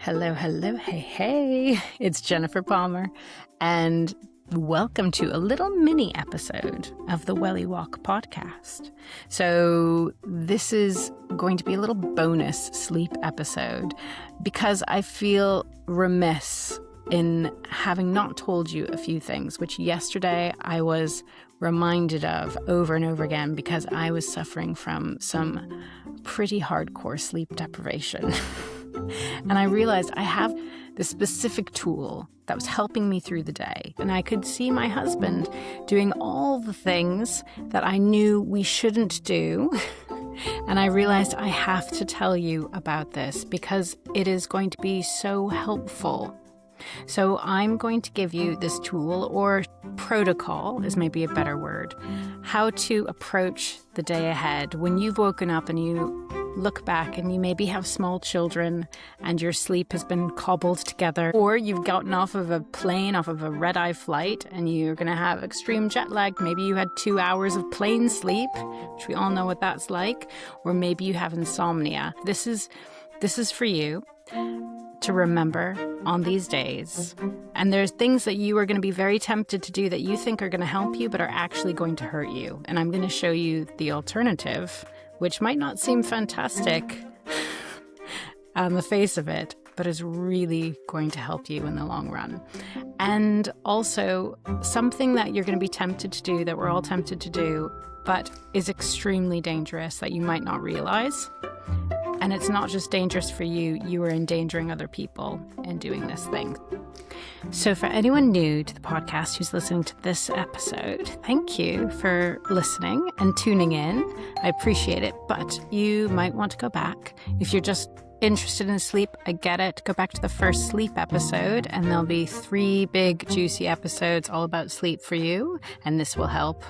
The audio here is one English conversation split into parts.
Hello, hello, hey, hey. It's Jennifer Palmer, and welcome to a little mini episode of the Welly Walk podcast. So, this is going to be a little bonus sleep episode because I feel remiss in having not told you a few things, which yesterday I was reminded of over and over again because I was suffering from some pretty hardcore sleep deprivation. And I realized I have this specific tool that was helping me through the day. And I could see my husband doing all the things that I knew we shouldn't do. And I realized I have to tell you about this because it is going to be so helpful. So I'm going to give you this tool, or protocol is maybe a better word, how to approach the day ahead when you've woken up and you look back and you maybe have small children and your sleep has been cobbled together, or you've gotten off of a plane, off of a red-eye flight, and you're going to have extreme jet lag. Maybe you had 2 hours of plane sleep, which we all know what that's like, or maybe you have insomnia. This is for you to remember on these days. And there's things that you are going to be very tempted to do that you think are going to help you but are actually going to hurt you. And I'm going to show you the alternative, which might not seem fantastic on the face of it, but is really going to help you in the long run. And also something that you're going to be tempted to do, that we're all tempted to do, but is extremely dangerous that you might not realize. And it's not just dangerous for you, you are endangering other people in doing this thing. So for anyone new to the podcast who's listening to this episode, thank you for listening and tuning in. I appreciate it, but you might want to go back. If you're just interested in sleep, I get it. Go back to the first sleep episode and there'll be 3 big juicy episodes all about sleep for you. And this will help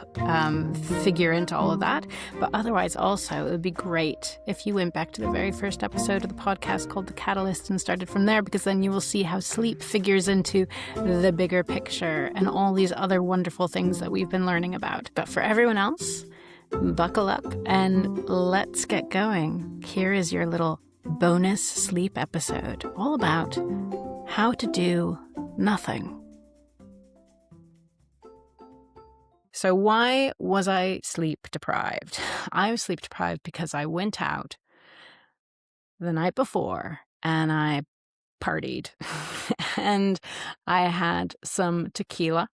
figure into all of that. But otherwise also, it would be great if you went back to the very first episode of the podcast called The Catalyst and started from there, because then you will see how sleep figures into the bigger picture and all these other wonderful things that we've been learning about. But for everyone else, buckle up and let's get going. Here is your little bonus sleep episode, all about how to do nothing. So why was I sleep deprived? I was sleep deprived because I went out the night before and I partied and I had some tequila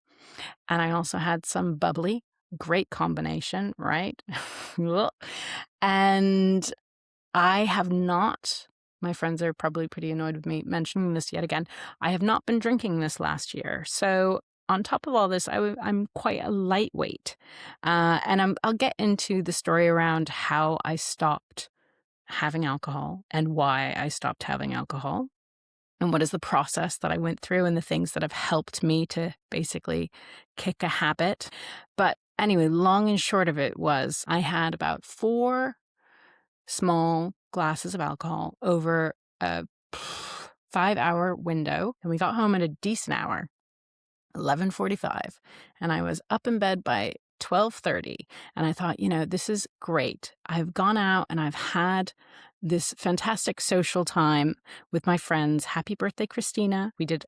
and I also had some bubbly. Great combination, right? And I have not, my friends are probably pretty annoyed with me mentioning this yet again, I have not been drinking this last year. So on top of all this, I'm quite a lightweight. And I'll get into the story around how I stopped having alcohol and why I stopped having alcohol. And what is the process that I went through and the things that have helped me to basically kick a habit. But anyway, long and short of it was I had about 4 small glasses of alcohol over a 5-hour window. And we got home at a decent hour, 11:45. And I was up in bed by 12:30. And I thought, this is great. I've gone out and I've had this fantastic social time with my friends. Happy birthday, Christina. We did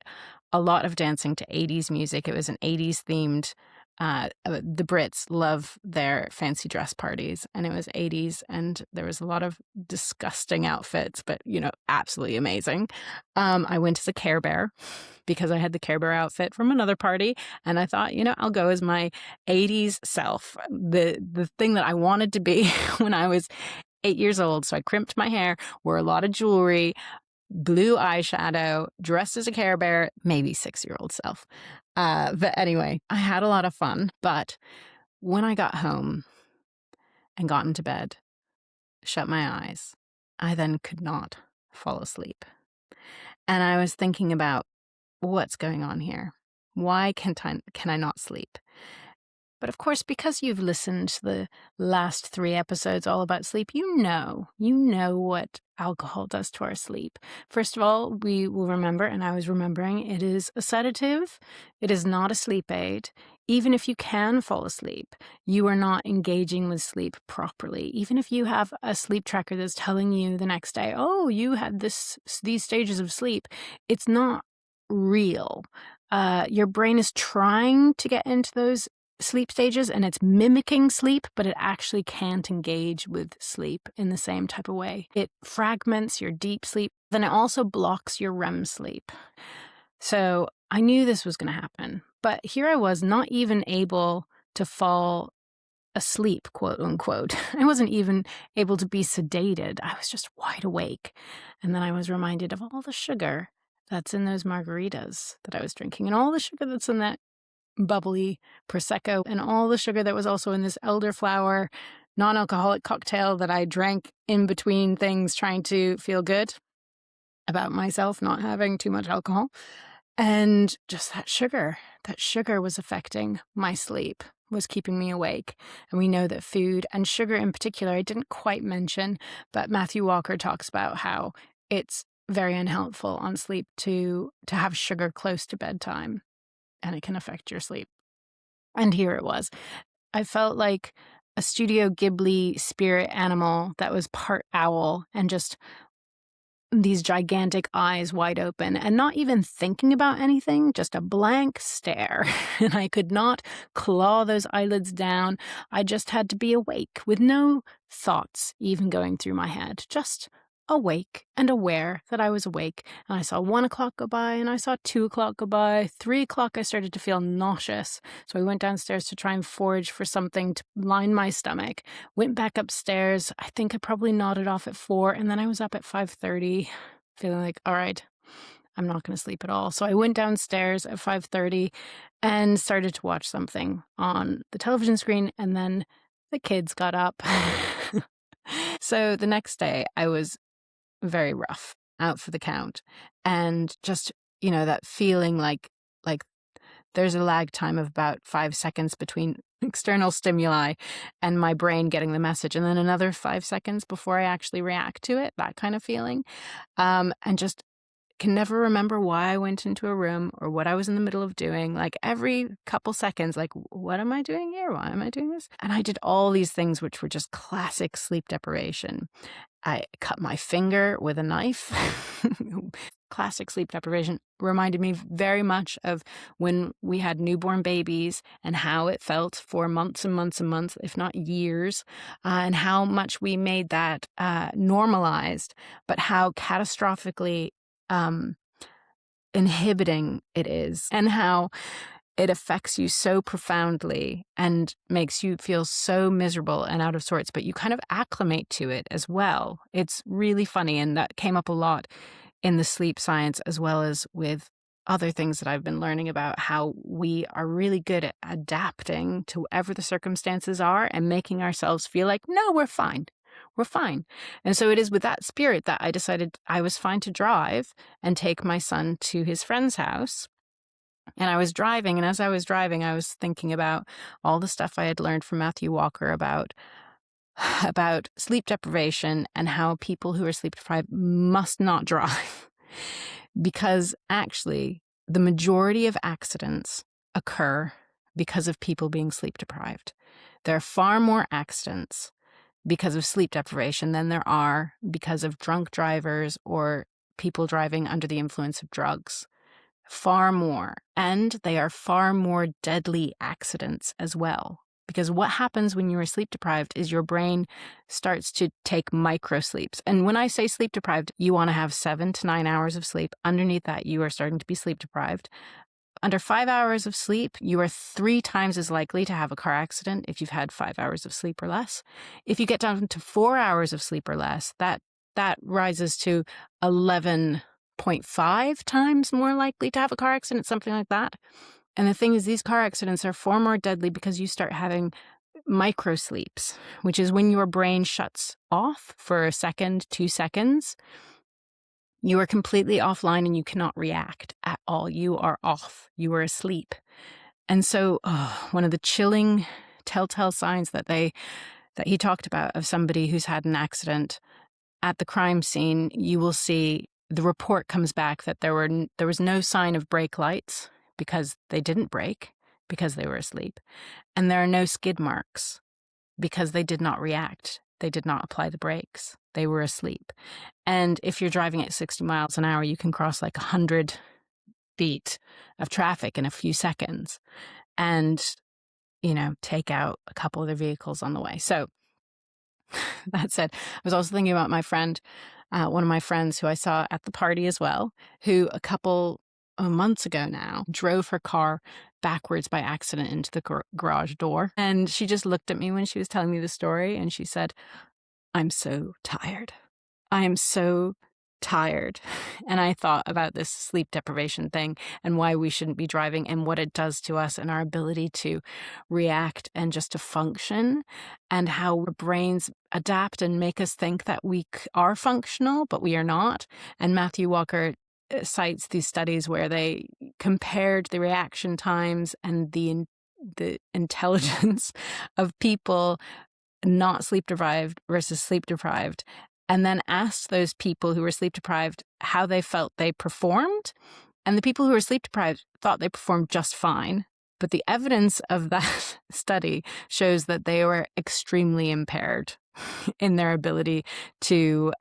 a lot of dancing to 80s music. It was an 80s themed the Brits love their fancy dress parties, and it was 80s, and there was a lot of disgusting outfits, but, absolutely amazing. I went as a Care Bear because I had the Care Bear outfit from another party, and I thought, I'll go as my 80s self, the thing that I wanted to be when I was 8 years old. So I crimped my hair, wore a lot of jewelry, blue eyeshadow, dressed as a Care Bear, maybe 6-year-old self. But anyway, I had a lot of fun. But when I got home and got into bed, shut my eyes, I then could not fall asleep. And I was thinking about what's going on here. Why can I not sleep? But of course, because you've listened to the last 3 episodes all about sleep, you know what alcohol does to our sleep. First of all, we will remember, and I was remembering, it is a sedative. It is not a sleep aid. Even if you can fall asleep, you are not engaging with sleep properly. Even if you have a sleep tracker that's telling you the next day, oh, you had these stages of sleep, it's not real. Your brain is trying to get into those sleep stages and it's mimicking sleep, but it actually can't engage with sleep in the same type of way. It fragments your deep sleep, then it also blocks your REM sleep. So I knew this was going to happen, but here I was not even able to fall asleep, quote unquote. I wasn't even able to be sedated. I was just wide awake. And then I was reminded of all the sugar that's in those margaritas that I was drinking and all the sugar that's in that bubbly Prosecco and all the sugar that was also in this elderflower non-alcoholic cocktail that I drank in between things trying to feel good about myself not having too much alcohol. And just that sugar was affecting my sleep, was keeping me awake. And we know that food and sugar in particular, I didn't quite mention, but Matthew Walker talks about how it's very unhelpful on sleep to have sugar close to bedtime. And it can affect your sleep. And here it was. I felt like a Studio Ghibli spirit animal that was part owl and just these gigantic eyes wide open and not even thinking about anything, just a blank stare. And I could not claw those eyelids down. I just had to be awake with no thoughts even going through my head, just awake and aware that I was awake. And I saw 1 o'clock go by and I saw 2 o'clock go by. 3 o'clock, I started to feel nauseous. So I went downstairs to try and forage for something to line my stomach. Went back upstairs. I think I probably nodded off at 4. And then I was up at 5:30 feeling like, all right, I'm not going to sleep at all. So I went downstairs at 5:30 and started to watch something on the television screen. And then the kids got up. So the next day I was very rough, out for the count. And just, that feeling like there's a lag time of about 5 seconds between external stimuli and my brain getting the message, and then another 5 seconds before I actually react to it, that kind of feeling. And just can never remember why I went into a room or what I was in the middle of doing. Like every couple seconds, like, what am I doing here? Why am I doing this? And I did all these things which were just classic sleep deprivation. I cut my finger with a knife. Classic sleep deprivation. Reminded me very much of when we had newborn babies and how it felt for months and months and months, if not years, and how much we made that normalized, but how catastrophically inhibiting it is, and how it affects you so profoundly and makes you feel so miserable and out of sorts, but you kind of acclimate to it as well. It's really funny, and that came up a lot in the sleep science as well as with other things that I've been learning about how we are really good at adapting to whatever the circumstances are and making ourselves feel like, no, we're fine. We're fine. And so it is with that spirit that I decided I was fine to drive and take my son to his friend's house. And I was driving, and as I was driving, I was thinking about all the stuff I had learned from Matthew Walker about sleep deprivation and how people who are sleep deprived must not drive. Because actually, the majority of accidents occur because of people being sleep deprived. There are far more accidents because of sleep deprivation than there are because of drunk drivers or people driving under the influence of drugs. Far more. And they are far more deadly accidents as well. Because what happens when you are sleep deprived is your brain starts to take microsleeps. And when I say sleep deprived, you want to have 7 to 9 hours of sleep. Underneath that, you are starting to be sleep deprived. Under 5 hours of sleep, you are 3 times as likely to have a car accident if you've had 5 hours of sleep or less. If you get down to 4 hours of sleep or less, that rises to 11.5 times more likely to have a car accident, something like that. And the thing is, these car accidents are far more deadly because you start having microsleeps, which is when your brain shuts off for a second, 2 seconds. You are completely offline and you cannot react at all. You are off. You are asleep. And so one of the chilling telltale signs that he talked about of somebody who's had an accident at the crime scene, you will see the report comes back that there was no sign of brake lights because they didn't brake because they were asleep. And there are no skid marks because they did not react. They did not apply the brakes. They were asleep. And if you're driving at 60 miles an hour, you can cross like 100 feet of traffic in a few seconds and, take out a couple of their vehicles on the way. So that said, I was also thinking about my friend, one of my friends who I saw at the party as well, who a couple of months ago now drove her car backwards by accident into the garage door. And she just looked at me when she was telling me the story and she said, "I'm so tired. I am so tired." And I thought about this sleep deprivation thing and why we shouldn't be driving and what it does to us and our ability to react and just to function, and how our brains adapt and make us think that we are functional, but we are not. And Matthew Walker cites these studies where they compared the reaction times and the intelligence of people not sleep deprived versus sleep deprived, and then asked those people who were sleep deprived how they felt they performed. And the people who were sleep deprived thought they performed just fine. But the evidence of that study shows that they were extremely impaired in their ability to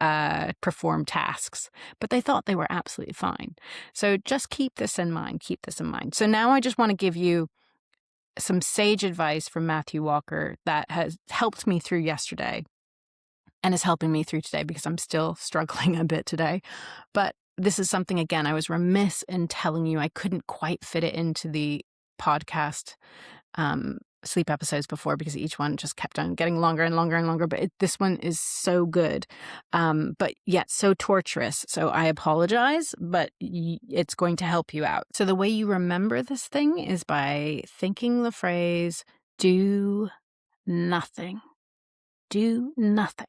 perform tasks. But they thought they were absolutely fine. So just keep this in mind. Keep this in mind. So now I just want to give you some sage advice from Matthew Walker that has helped me through yesterday and is helping me through today because I'm still struggling a bit today. But this is something, again, I was remiss in telling you. I couldn't quite fit it into the podcast sleep episodes before because each one just kept on getting longer and longer and longer. But this one is so good, but yet so torturous. So I apologize, but it's going to help you out. So the way you remember this thing is by thinking the phrase, do nothing. Do nothing.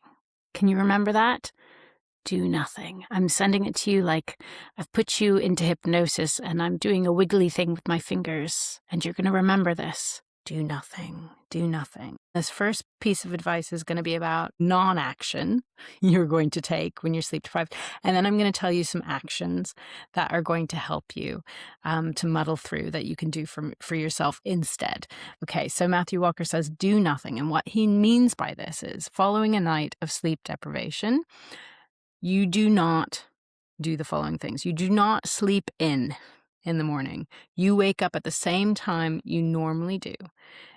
Can you remember that? Do nothing. I'm sending it to you like I've put you into hypnosis and I'm doing a wiggly thing with my fingers, and you're going to remember this. Do nothing. Do nothing. This first piece of advice is going to be about non-action you're going to take when you're sleep deprived. And then I'm going to tell you some actions that are going to help you to muddle through that you can do for yourself instead. Okay, so Matthew Walker says do nothing. And what he means by this is following a night of sleep deprivation, you do not do the following things. You do not sleep in the morning. You wake up at the same time you normally do.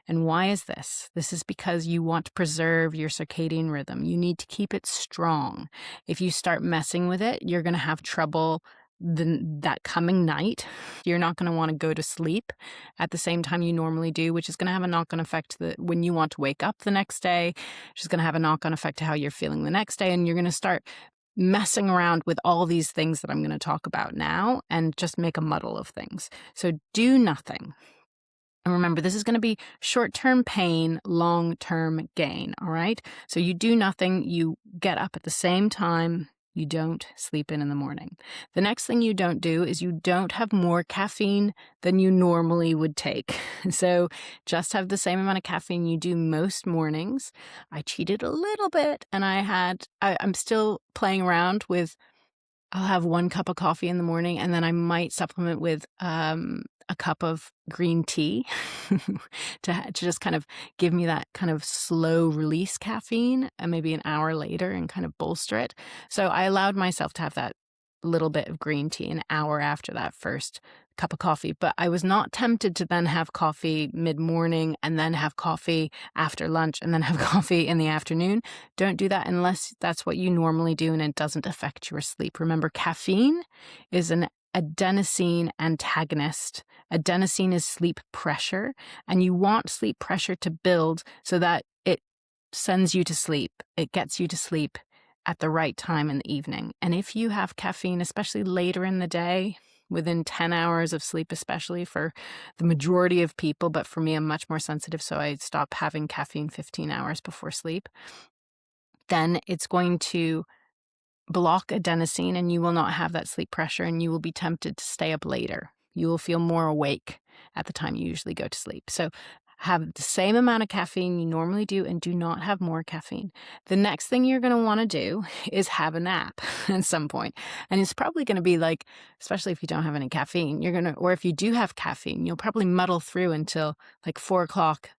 And why is this? This is because you want to preserve your circadian rhythm. You need to keep it strong. If you start messing with it, you're going to have trouble that coming night. You're not going to want to go to sleep at the same time you normally do, which is going to have a knock-on effect when you want to wake up the next day, which is going to have a knock-on effect to how you're feeling the next day. And you're going to start messing around with all these things that I'm going to talk about now and just make a muddle of things. So do nothing. And remember, this is going to be short-term pain, long-term gain, all right? So you do nothing, you get up at the same time, you don't sleep in the morning. The next thing you don't do is you don't have more caffeine than you normally would take. So just have the same amount of caffeine you do most mornings. I cheated a little bit and I'm still playing around with, I'll have 1 cup of coffee in the morning and then I might supplement with a cup of green tea to just kind of give me that kind of slow release caffeine and maybe an hour later and kind of bolster it. So I allowed myself to have that little bit of green tea an hour after that first cup of coffee, but I was not tempted to then have coffee mid-morning and then have coffee after lunch and then have coffee in the afternoon. Don't do that unless that's what you normally do and it doesn't affect your sleep. Remember, caffeine is an adenosine antagonist. Adenosine is sleep pressure, and you want sleep pressure to build so that it sends you to sleep. It gets you to sleep at the right time in the evening. And if you have caffeine, especially later in the day, within 10 hours of sleep, especially for the majority of people, but for me, I'm much more sensitive, so I stop having caffeine 15 hours before sleep, then it's going to block adenosine and you will not have that sleep pressure and you will be tempted to stay up later. You will feel more awake at the time you usually go to sleep. So have the same amount of caffeine you normally do and do not have more caffeine. The next thing you're going to want to do is have a nap at some point. And it's probably going to be like, especially if you don't have any caffeine, or if you do have caffeine, you'll probably muddle through until like 4 o'clock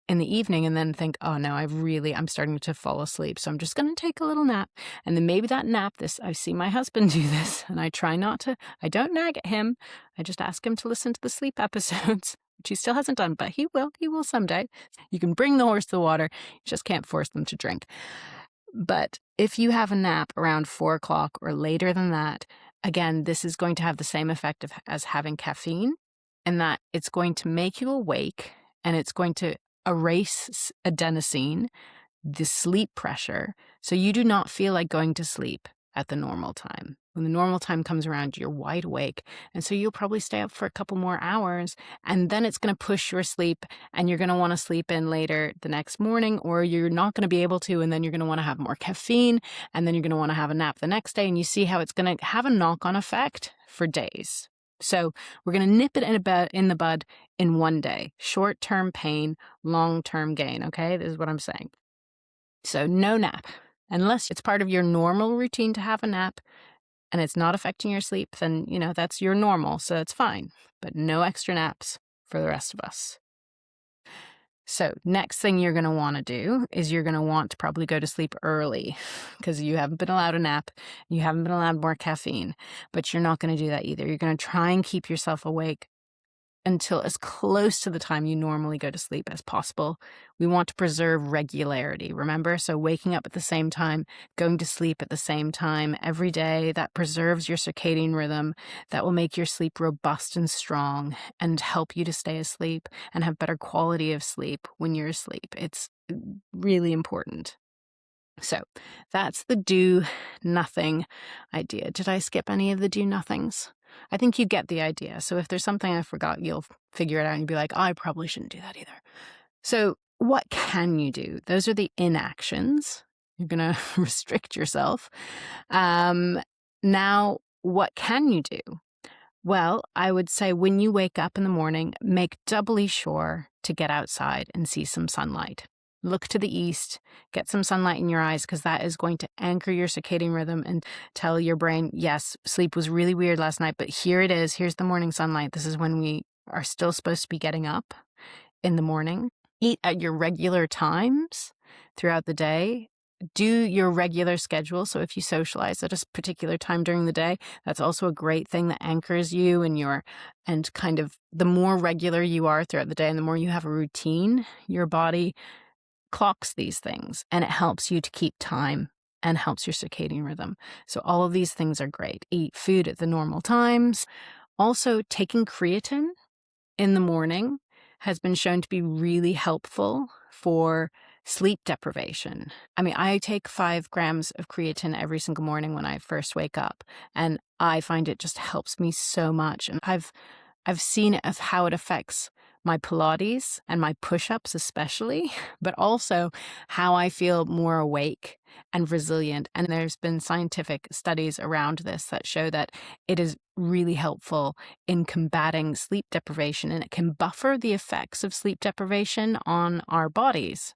in the evening and then think, oh no, I'm starting to fall asleep. So I'm just going to take a little nap. And then maybe that nap, I see my husband do this, and I try not to, I don't nag at him. I just ask him to listen to the sleep episodes, which he still hasn't done, but he will someday. You can bring the horse to the water, you just can't force them to drink. But if you have a nap around 4 o'clock or later than that, again, this is going to have the same effect as having caffeine, in that it's going to make you awake and it's going to erase adenosine, the sleep pressure, so you do not feel like going to sleep at the normal time. When the normal time comes around, you're wide awake, and so you'll probably stay up for a couple more hours, and then it's going to push your sleep, and you're going to want to sleep in later the next morning, or you're not going to be able to, and then you're going to want to have more caffeine, and then you're going to want to have a nap the next day, and you see how it's going to have a knock-on effect for days. So we're going to nip it in the bud in one day. Short-term pain, long-term gain, okay? This is what I'm saying. So no nap. Unless it's part of your normal routine to have a nap and it's not affecting your sleep, then, that's your normal, so it's fine. But no extra naps for the rest of us. So next thing you're going to want to do is you're going to want to probably go to sleep early because you haven't been allowed a nap. You haven't been allowed more caffeine, but you're not going to do that either. You're going to try and keep yourself awake until as close to the time you normally go to sleep as possible. We want to preserve regularity, remember? So waking up at the same time, going to sleep at the same time every day, that preserves your circadian rhythm. That will make your sleep robust and strong and help you to stay asleep and have better quality of sleep when you're asleep. It's really important. So that's the do nothing idea. Did I skip any of the do nothings? I think you get the idea. So if there's something I forgot, you'll figure it out and you'll be like, I probably shouldn't do that either. So what can you do? Those are the inactions. You're going to restrict yourself. Now, what can you do? Well, I would say when you wake up in the morning, make doubly sure to get outside and see some sunlight. Look to the east, get some sunlight in your eyes, because that is going to anchor your circadian rhythm and tell your brain, yes, sleep was really weird last night, but here it is. Here's the morning sunlight. This is when we are still supposed to be getting up in the morning. Eat at your regular times throughout the day. Do your regular schedule. So if you socialize at a particular time during the day, that's also a great thing that anchors you and kind of the more regular you are throughout the day and the more you have a routine, your body clocks these things and it helps you to keep time and helps your circadian rhythm. So all of these things are great. Eat food at the normal times. Also, taking creatine in the morning has been shown to be really helpful for sleep deprivation. I mean, I take 5 grams of creatine every single morning when I first wake up, and I find it just helps me so much. And I've seen of how it affects my Pilates and my push-ups especially, but also how I feel more awake and resilient. And there's been scientific studies around this that show that it is really helpful in combating sleep deprivation, and it can buffer the effects of sleep deprivation on our bodies.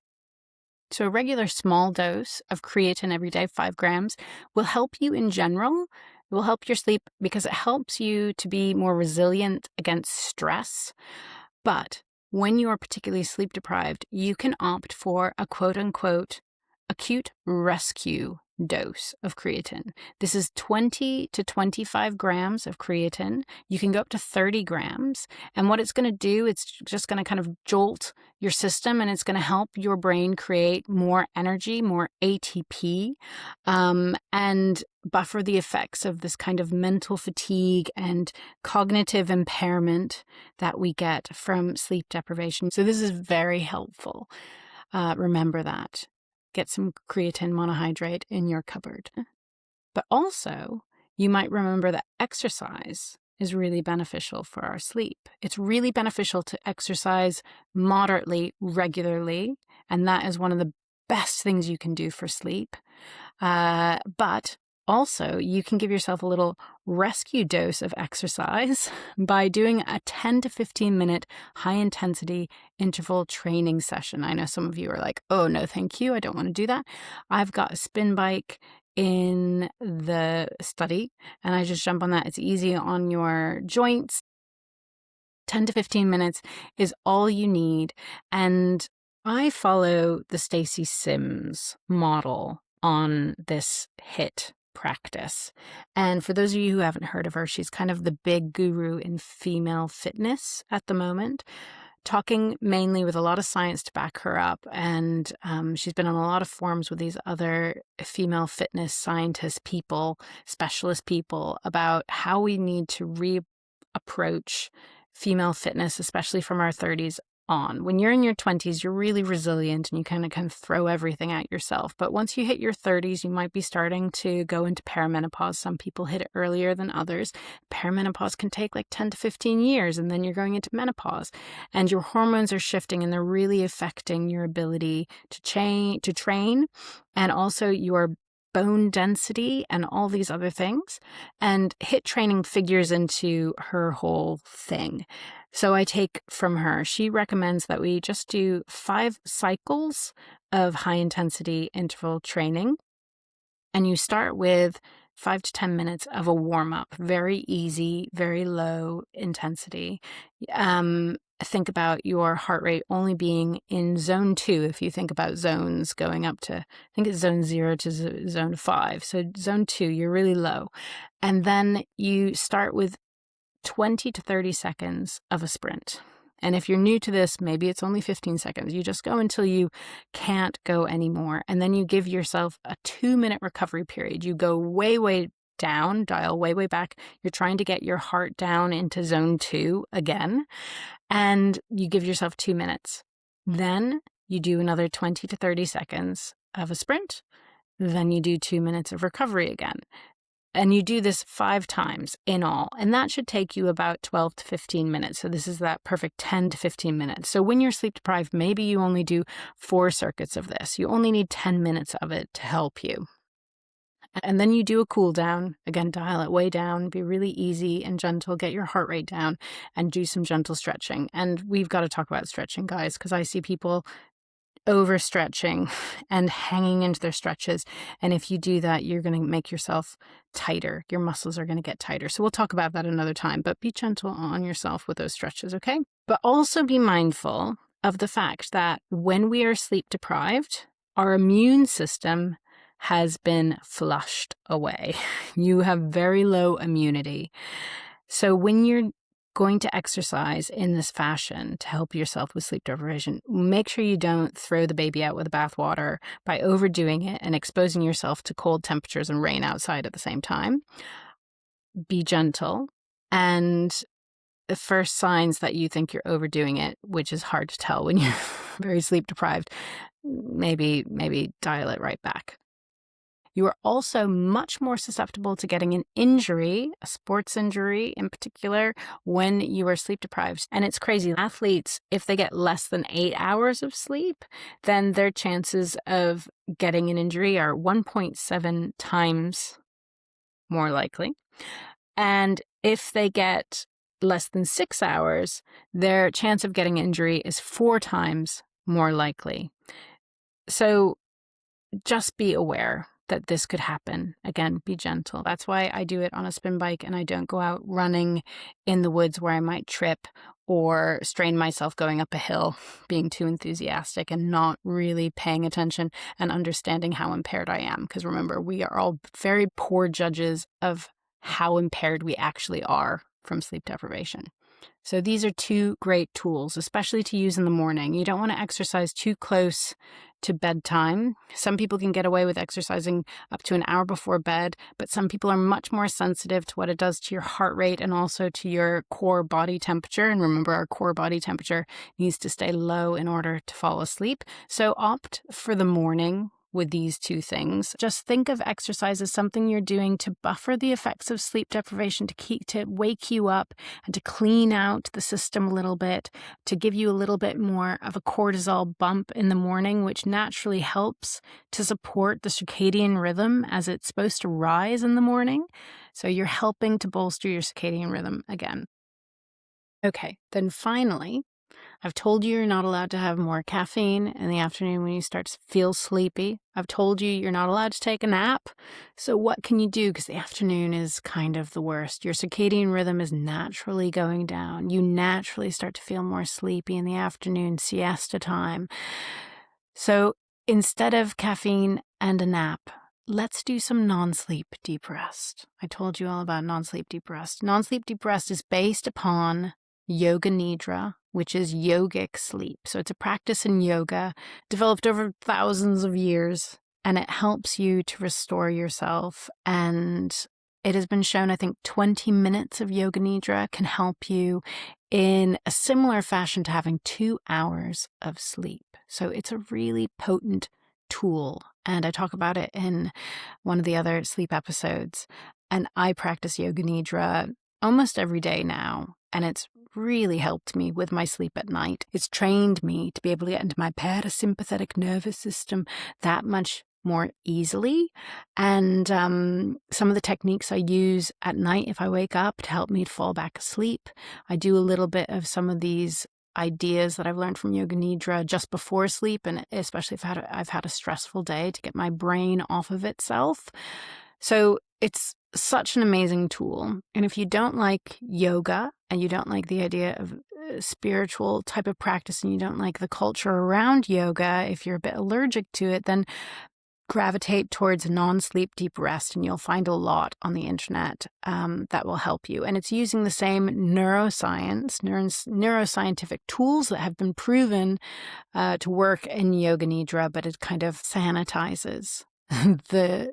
So a regular small dose of creatine every day, 5 grams, will help you in general. It will help your sleep because it helps you to be more resilient against stress. But when you are particularly sleep deprived, you can opt for a quote-unquote acute rescue dose of creatine. This is 20 to 25 grams of creatine. You can go up to 30 grams. And what it's going to do, it's just going to kind of jolt your system, and it's going to help your brain create more energy, more ATP, and buffer the effects of this kind of mental fatigue and cognitive impairment that we get from sleep deprivation. So this is very helpful. Remember that. Get some creatine monohydrate in your cupboard. But also, you might remember that exercise is really beneficial for our sleep. It's really beneficial to exercise moderately, regularly, and that is one of the best things you can do for sleep. But Also, you can give yourself a little rescue dose of exercise by doing a 10 to 15 minute high intensity interval training session. I know some of you are like, oh, no, thank you. I don't want to do that. I've got a spin bike in the study and I just jump on that. It's easy on your joints. 10 to 15 minutes is all you need. And I follow the Stacy Sims model on this HIIT practice. And for those of you who haven't heard of her, she's kind of the big guru in female fitness at the moment, talking mainly with a lot of science to back her up. And she's been on a lot of forums with these other female fitness scientist people, specialist people, about how we need to reapproach female fitness, especially from our 30s on. When you're in your 20s, you're really resilient and you kind of throw everything at yourself. But once you hit your 30s, you might be starting to go into perimenopause. Some people hit it earlier than others. Perimenopause can take like 10 to 15 years, and then you're going into menopause. And your hormones are shifting, and they're really affecting your ability to train, and also your bone density and all these other things. And HIIT training figures into her whole thing. So I take from her, she recommends that we just do 5 cycles of high intensity interval training. And you start with 5 to 10 minutes of a warm up, very easy, very low intensity. Think about your heart rate only being in zone 2. If you think about zones going up to, I think it's zone 0 to zone 5. So zone 2, you're really low. And then you start with 20 to 30 seconds of a sprint. And if you're new to this, maybe it's only 15 seconds. You just go until you can't go anymore. And then you give yourself a 2-minute recovery period. You go way, way down, dial way, way back. You're trying to get your heart down into zone 2 again. And you give yourself 2 minutes. Then you do another 20 to 30 seconds of a sprint. Then you do 2 minutes of recovery again. And you do this 5 times in all. And that should take you about 12 to 15 minutes. So this is that perfect 10 to 15 minutes. So when you're sleep deprived, maybe you only do 4 circuits of this. You only need 10 minutes of it to help you. And then you do a cool down. Again, dial it way down, be really easy and gentle, get your heart rate down, and do some gentle stretching. And we've got to talk about stretching, guys, because I see people overstretching and hanging into their stretches. And if you do that, you're going to make yourself tighter. Your muscles are going to get tighter. So we'll talk about that another time, but be gentle on yourself with those stretches, okay? But also be mindful of the fact that when we are sleep deprived, our immune system has been flushed away. You have very low immunity. So when you're going to exercise in this fashion to help yourself with sleep deprivation, make sure you don't throw the baby out with the bathwater by overdoing it and exposing yourself to cold temperatures and rain outside at the same time. Be gentle. And the first signs that you think you're overdoing it, which is hard to tell when you're very sleep deprived, maybe dial it right back. You are also much more susceptible to getting an injury, a sports injury in particular, when you are sleep deprived. And it's crazy. Athletes, if they get less than 8 hours of sleep, then their chances of getting an injury are 1.7 times more likely. And if they get less than 6 hours, their chance of getting an injury is 4 times more likely. So just be aware that this could happen. Again, be gentle. That's why I do it on a spin bike and I don't go out running in the woods where I might trip or strain myself going up a hill, being too enthusiastic and not really paying attention and understanding how impaired I am. Because remember, we are all very poor judges of how impaired we actually are from sleep deprivation. So these are 2 great tools, especially to use in the morning. You don't want to exercise too close to bedtime. Some people can get away with exercising up to an hour before bed, but some people are much more sensitive to what it does to your heart rate and also to your core body temperature. And remember, our core body temperature needs to stay low in order to fall asleep. So opt for the morning with these two things. Just think of exercise as something you're doing to buffer the effects of sleep deprivation, to wake you up and to clean out the system a little bit, to give you a little bit more of a cortisol bump in the morning, which naturally helps to support the circadian rhythm as it's supposed to rise in the morning. So you're helping to bolster your circadian rhythm again. Okay, then finally, I've told you you're not allowed to have more caffeine in the afternoon when you start to feel sleepy. I've told you you're not allowed to take a nap. So what can you do? Because the afternoon is kind of the worst. Your circadian rhythm is naturally going down. You naturally start to feel more sleepy in the afternoon, siesta time. So instead of caffeine and a nap, let's do some non-sleep deep rest. I told you all about non-sleep deep rest. Non-sleep deep rest is based upon Yoga Nidra, which is yogic sleep. So it's a practice in yoga developed over thousands of years, and it helps you to restore yourself. And it has been shown, I think 20 minutes of Yoga Nidra can help you in a similar fashion to having 2 hours of sleep. So it's a really potent tool. And I talk about it in one of the other sleep episodes. And I practice Yoga Nidra almost every day now. And it's really helped me with my sleep at night. It's trained me to be able to get into my parasympathetic nervous system that much more easily. And some of the techniques I use at night if I wake up to help me to fall back asleep. I do a little bit of some of these ideas that I've learned from Yoga Nidra just before sleep, and especially if I've had a stressful day, to get my brain off of itself. So it's such an amazing tool. And if you don't like yoga and you don't like the idea of spiritual type of practice and you don't like the culture around yoga, if you're a bit allergic to it, then gravitate towards non-sleep deep rest, and you'll find a lot on the internet that will help you. And it's using the same neuroscientific tools that have been proven to work in Yoga Nidra, but it kind of sanitizes the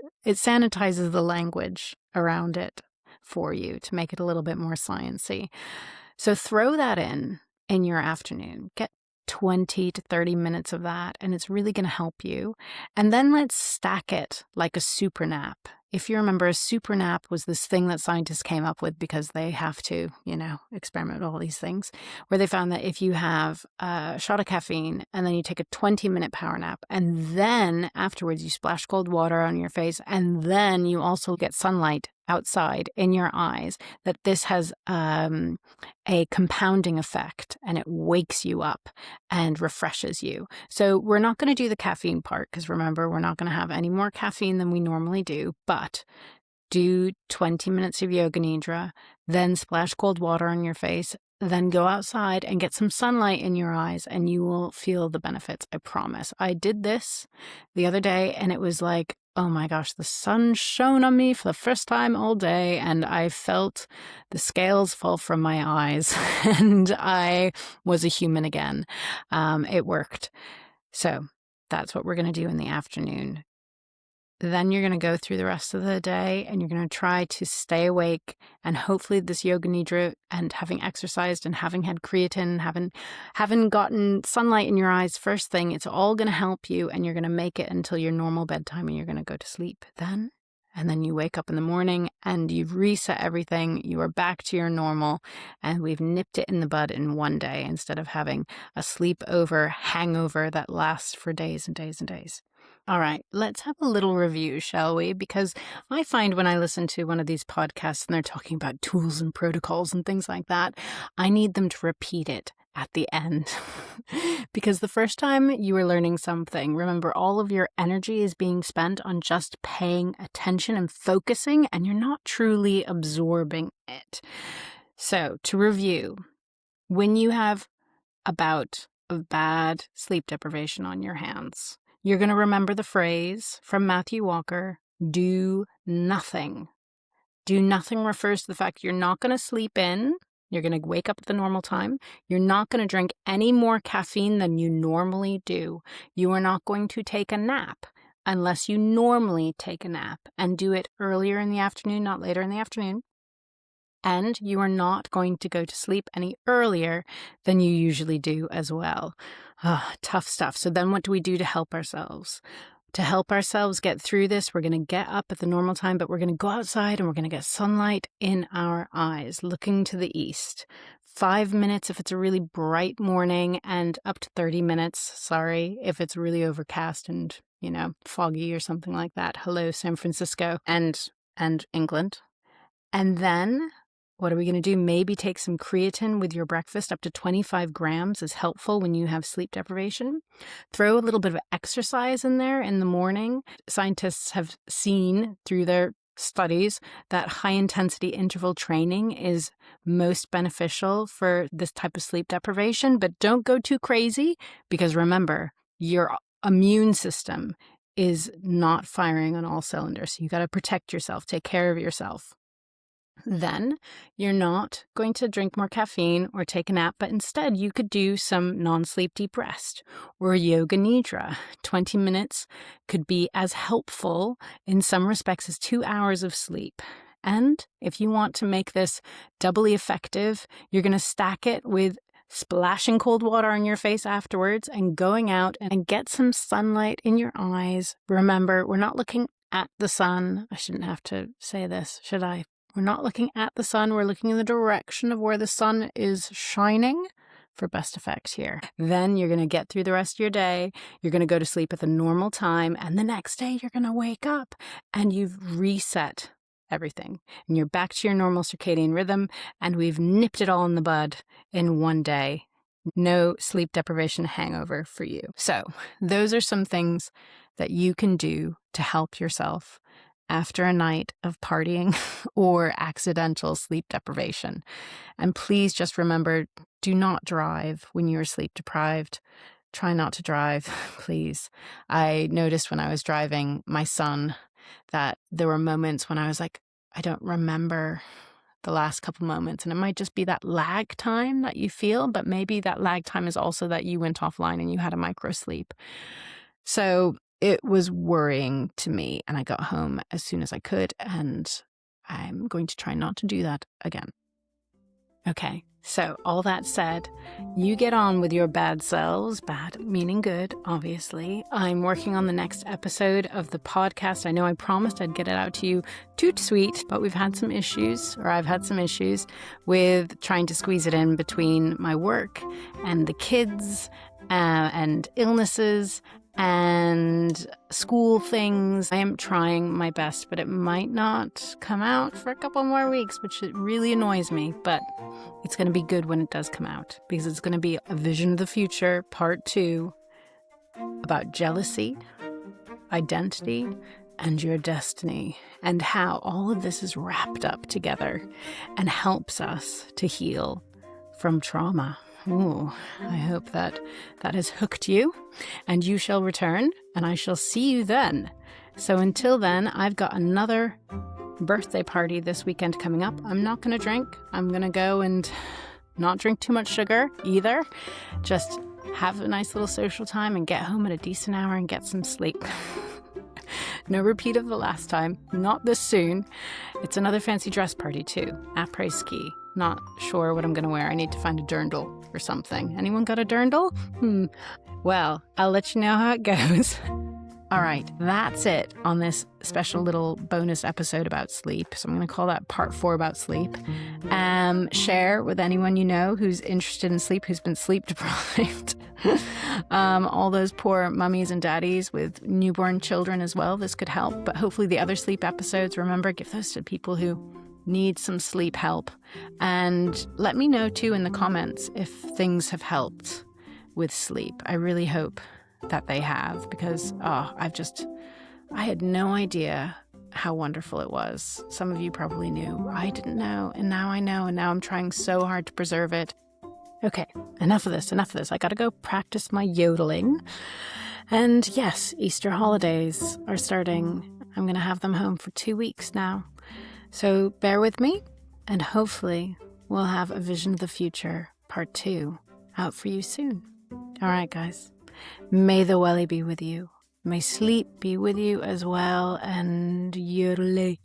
language around it for you to make it a little bit more sciencey. So throw that in your afternoon. Get 20 to 30 minutes of that, and it's really going to help you. And then let's stack it like a super nap. If you remember, a super nap was this thing that scientists came up with because they have to, experiment with all these things, where they found that if you have a shot of caffeine and then you take a 20-minute power nap, and then afterwards you splash cold water on your face, and then you also get sunlight outside in your eyes, that this has a compounding effect, and it wakes you up and refreshes you. So we're not going to do the caffeine part, because remember, we're not going to have any more caffeine than we normally do, but do 20 minutes of Yoga Nidra, then splash cold water on your face, then go outside and get some sunlight in your eyes, and you will feel the benefits, I promise. I did this the other day, and it was like, oh my gosh, the sun shone on me for the first time all day, and I felt the scales fall from my eyes, and I was a human again. It worked. So that's what we're going to do in the afternoon. Then you're going to go through the rest of the day, and you're going to try to stay awake, and hopefully this Yoga Nidra and having exercised and having had creatine, having gotten sunlight in your eyes first thing, it's all going to help you, and you're going to make it until your normal bedtime, and you're going to go to sleep then. And then you wake up in the morning and you've reset everything. You are back to your normal, and we've nipped it in the bud in one day instead of having a sleepover hangover that lasts for days and days and days. All right, let's have a little review, shall we? Because I find when I listen to one of these podcasts and they're talking about tools and protocols and things like that, I need them to repeat it at the end. Because the first time you were learning something, remember, all of your energy is being spent on just paying attention and focusing, and you're not truly absorbing it. So to review, when you have a bout of bad sleep deprivation on your hands, you're going to remember the phrase from Matthew Walker, do nothing. Do nothing refers to the fact you're not going to sleep in. You're going to wake up at the normal time. You're not going to drink any more caffeine than you normally do. You are not going to take a nap unless you normally take a nap, and do it earlier in the afternoon, not later in the afternoon. And you are not going to go to sleep any earlier than you usually do as well. Tough stuff. So then what do we do to help ourselves? To help ourselves get through this, we're going to get up at the normal time, but we're going to go outside and we're going to get sunlight in our eyes, looking to the east. 5 minutes if it's a really bright morning, and up to 30 minutes, if it's really overcast and, foggy or something like that. Hello, San Francisco and England. And then what are we going to do? Maybe take some creatine with your breakfast. Up to 25 grams is helpful when you have sleep deprivation. Throw a little bit of exercise in there in the morning. Scientists have seen through their studies that high-intensity interval training is most beneficial for this type of sleep deprivation. But don't go too crazy, because remember, your immune system is not firing on all cylinders. So you got to protect yourself, take care of yourself. Then you're not going to drink more caffeine or take a nap, but instead you could do some non-sleep deep rest or yoga nidra. 20 minutes could be as helpful in some respects as 2 hours of sleep. And if you want to make this doubly effective, you're going to stack it with splashing cold water on your face afterwards and going out and get some sunlight in your eyes. Remember, we're not looking at the sun. I shouldn't have to say this, should I? We're not looking at the sun. We're looking in the direction of where the sun is shining for best effect here. Then you're going to get through the rest of your day. You're going to go to sleep at the normal time. And the next day you're going to wake up and you've reset everything. And you're back to your normal circadian rhythm. And we've nipped it all in the bud in one day. No sleep deprivation hangover for you. So those are some things that you can do to help yourself after a night of partying or accidental sleep deprivation. And please just remember, do not drive when you are sleep deprived. Try not to drive, please. I noticed when I was driving my son that there were moments when I was like, I don't remember the last couple moments. And it might just be that lag time that you feel, but maybe that lag time is also that you went offline and you had a microsleep. So it was worrying to me, and I got home as soon as I could, and I'm going to try not to do that again. Okay, so all that said, you get on with your bad selves, bad meaning good, obviously. I'm working on the next episode of the podcast. I know I promised I'd get it out to you toot sweet, but we've had some issues, or I've had some issues with trying to squeeze it in between my work and the kids and illnesses and school things. I am trying my best, but it might not come out for a couple more weeks, which it really annoys me, but it's going to be good when it does come out, because it's going to be a vision of the future, part 2, about jealousy, identity, and your destiny, and how all of this is wrapped up together and helps us to heal from trauma. Ooh, I hope that has hooked you, and you shall return, and I shall see you then. So until then, I've got another birthday party this weekend coming up. I'm not going to drink. I'm going to go and not drink too much sugar either. Just have a nice little social time and get home at a decent hour and get some sleep. No repeat of the last time. Not this soon. It's another fancy dress party too. Après ski. Not sure what I'm going to wear. I need to find a dirndl or something. Anyone got a dirndl? Well, I'll let you know how it goes. All right, that's it on this special little bonus episode about sleep. So I'm going to call that part 4 about sleep. Share with anyone you know who's interested in sleep, who's been sleep deprived. All those poor mummies and daddies with newborn children as well. This could help. But hopefully the other sleep episodes, remember, give those to people who need some sleep help. And let me know too in the comments if things have helped with sleep. I really hope that they have, because I had no idea how wonderful it was. Some of you probably knew. I didn't know, and now I know, and now I'm trying so hard to preserve it. Okay, enough of this. I gotta go practice my yodeling. And yes, Easter holidays are starting. I'm gonna have them home for 2 weeks now. So bear with me, and hopefully we'll have a vision of the future, part 2, out for you soon. All right, guys. May the welly be with you. May sleep be with you as well, and yodelay.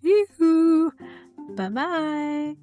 Bye-bye.